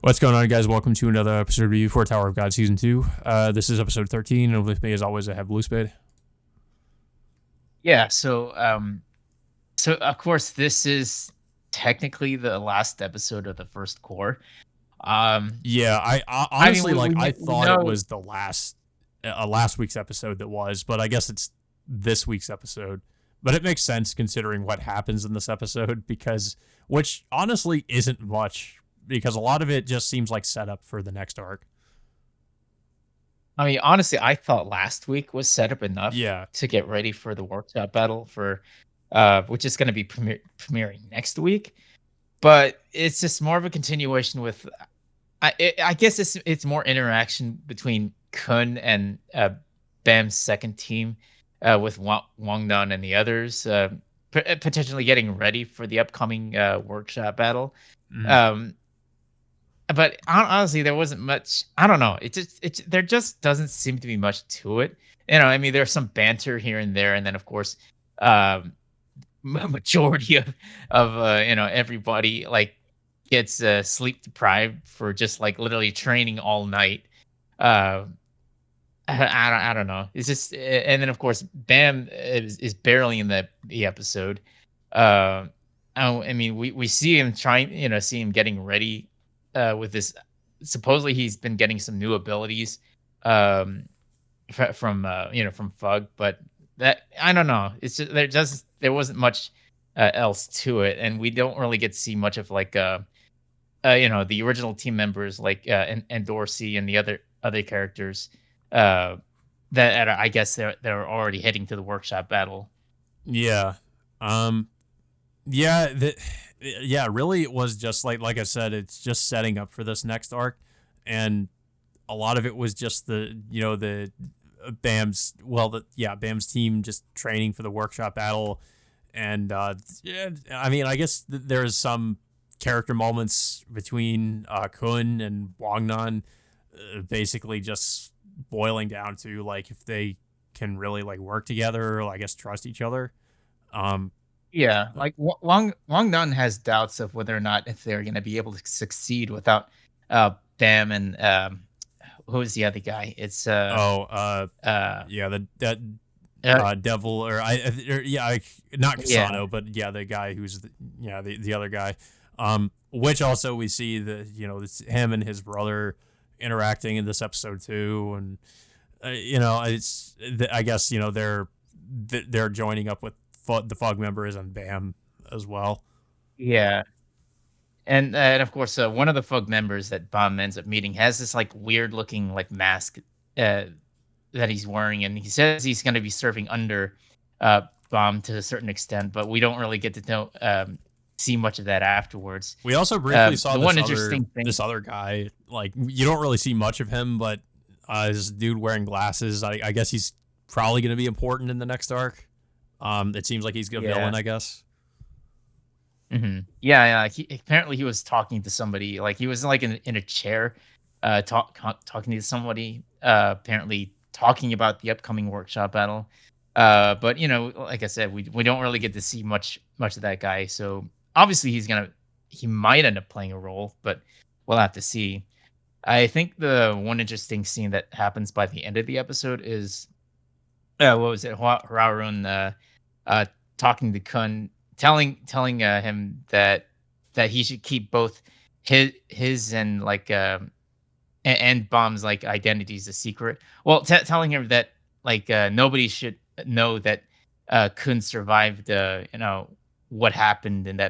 What's going on, guys? Welcome to another episode of Review for Tower of God Season 2. This is episode 13, and with me, as always, I have Blue Spade. Yeah, so of course this is technically the last episode of the first core. Yeah, I I mean honestly, we like, we, I kn- we thought it know was the last week's episode that was, but I guess it's this week's episode. But it makes sense considering what happens in this episode, which honestly isn't much, because a lot of it just seems like setup for the next arc. I mean honestly I thought last week was set up enough Yeah, to get ready for the workshop battle for which is going to be premiering next week, but it's just more of a continuation with I guess it's more interaction between Kun and Bam's second team with Wang Nan and the others, potentially getting ready for the upcoming workshop battle. mhm. Um, but honestly, there wasn't much. I don't know. There just doesn't seem to be much to it. I mean, there's some banter here and there, and then of course, um, majority of everybody like gets sleep deprived for just like literally training all night. Uh, I don't know. It's just and then of course Bam is barely in the episode. Uh, I mean we see him trying, see him getting ready with this. Supposedly he's been getting some new abilities um from from Fug, but that I don't know. It's just there wasn't much else to it, and we don't really get to see much of like the original team members like and Dorsey and the other characters uh that I guess they're already heading to the workshop battle. Yeah. Um, Yeah, yeah, really it was just like I said, it's just setting up for this next arc, and a lot of it was just the Bam's team just training for the workshop battle, and yeah, I mean, I guess there's some character moments between Kun and Wangnan, basically just boiling down to like if they can really like work together, or I guess trust each other. Um, Yeah, like Wang Nan has doubts of whether or not if they're going to be able to succeed without Bam and who's the other guy? It's oh, uh, yeah, that uh devil not yeah. Kasano, but yeah, the guy who's the other guy. Which also we see it's him and his brother interacting in this episode too, and I guess they're joining up with the Fog members and Bam as well. Yeah. And of course, one of the Fug members that Bomb ends up meeting has this like weird looking like mask uh, that he's wearing, and he says he's going to be serving under Bomb to a certain extent, but we don't really get to see much of that afterwards. We also briefly saw The one interesting thing, this other guy. Like, you don't really see much of him, but this dude wearing glasses. I guess he's probably going to be important in the next arc. It seems like he's a yeah, villain, I guess. yeah. Apparently he was talking to somebody, like he was like in a chair, talking to somebody. Apparently talking about the upcoming workshop battle. But like I said, we don't really get to see much of that guy. So obviously he might end up playing a role, but we'll have to see. I think the one interesting scene that happens by the end of the episode is what was it? Harun uh, talking to Kun, telling him that he should keep both his and like and Bomb's like identities a secret. Well, telling him that like nobody should know that Kun survived. What happened in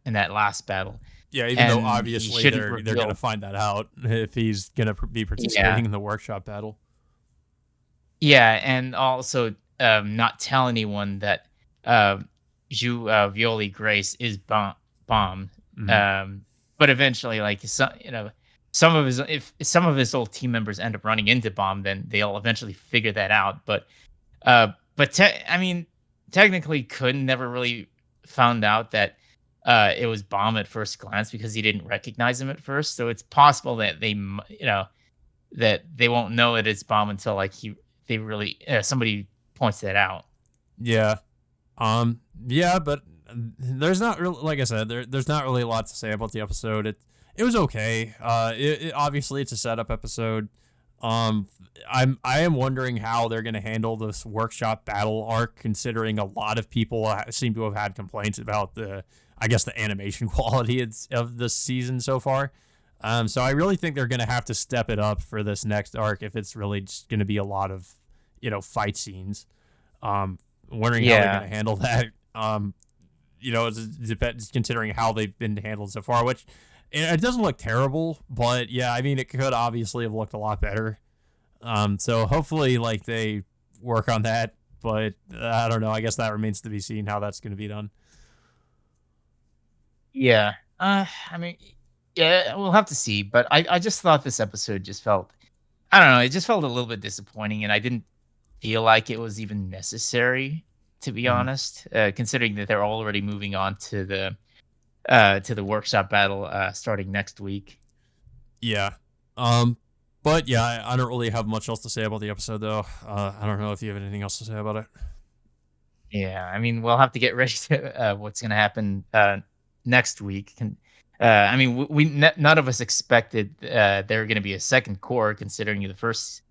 in that last battle, Yeah, even though and he obviously shouldn't they're gonna reveal. find that out if he's gonna be Yeah, participating in the workshop battle. yeah, and also not tell anyone that Ju Violi Grace is bomb. Hmm. Um, but eventually, like some of his if some of his old team members end up running into bomb, then they'll eventually figure that out. I mean, technically, Kun never really found out that it was bomb at first glance because he didn't recognize him at first. So it's possible that that they won't know it is bomb until like they really somebody points that out. Yeah. Yeah, but there's not really, like I said, there's not really a lot to say about the episode. It was okay. Obviously it's a setup episode. Um, I am wondering how they're going to handle this workshop battle arc, considering a lot of people seem to have had complaints about I guess, the animation quality of this season so far. So I really think they're going to have to step it up for this next arc if it's really just going to be a lot of, fight scenes. Wondering how they're going Yeah. to handle that. Considering how they've been handled so far, which it doesn't look terrible, but yeah, I mean, it could obviously have looked a lot better. So hopefully, like, they work on that, but I don't know. I guess that remains to be seen how that's going to be done. Yeah. I mean, yeah, we'll have to see. But I just thought this episode just felt, I don't know, it just felt a little bit disappointing, and I didn't feel like it was even necessary, to be Mhm. honest. Considering that they're already moving on to the workshop battle starting next week. Yeah. Um, but yeah, I don't really have much else to say about the episode, though. I don't know if you have anything else to say about it. Yeah, I mean, we'll have to get ready to what's going to happen next week. I mean, none of us expected there going to be a second core, considering the first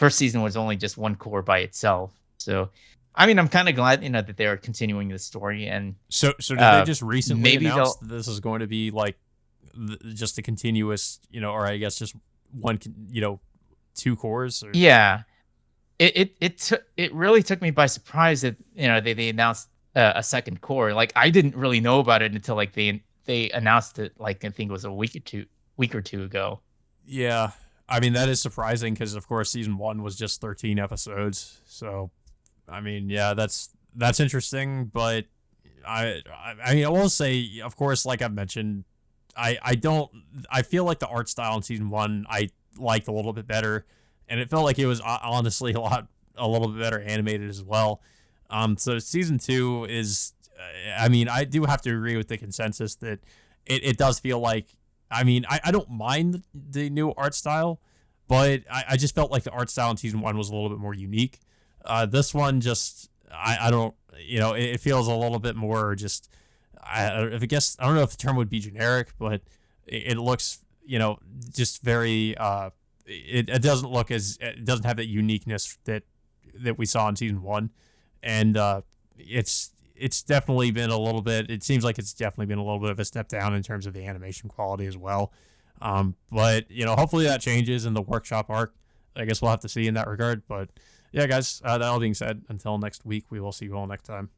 season was only just one core by itself. So, I mean, I'm kind of glad that they are continuing the story, and So did they just recently maybe announce they'll. that this is going to be like just a continuous, or I guess just one, 2 cores? Or Yeah, it really took me by surprise that they announced a second core. Like, I didn't really know about it until like they announced it, like, I think it was a week or two ago. yeah, I mean that is surprising because of course season 1 was just 13 episodes. So I mean, yeah, that's interesting, but I mean, I will say, of course, like I've mentioned, I don't I feel like the art style in season 1 I liked a little bit better, and it felt like it was honestly a little bit better animated as well. So season 2 is, I mean, I do have to agree with the consensus that it does feel like, I mean, I don't mind the new art style, but I just felt like the art style in season 1 was a little bit more unique. This one just, I don't, it feels a little bit more just, I guess, I don't know if the term would be generic, but it looks, just very, it doesn't look it doesn't have that uniqueness that we saw in season 1. And it's definitely been a little bit, it seems like it's definitely been a little bit of a step down in terms of the animation quality as well. But, hopefully that changes in the workshop arc. I guess we'll have to see in that regard. But yeah, guys, that all being said, until next week, we will see you all next time.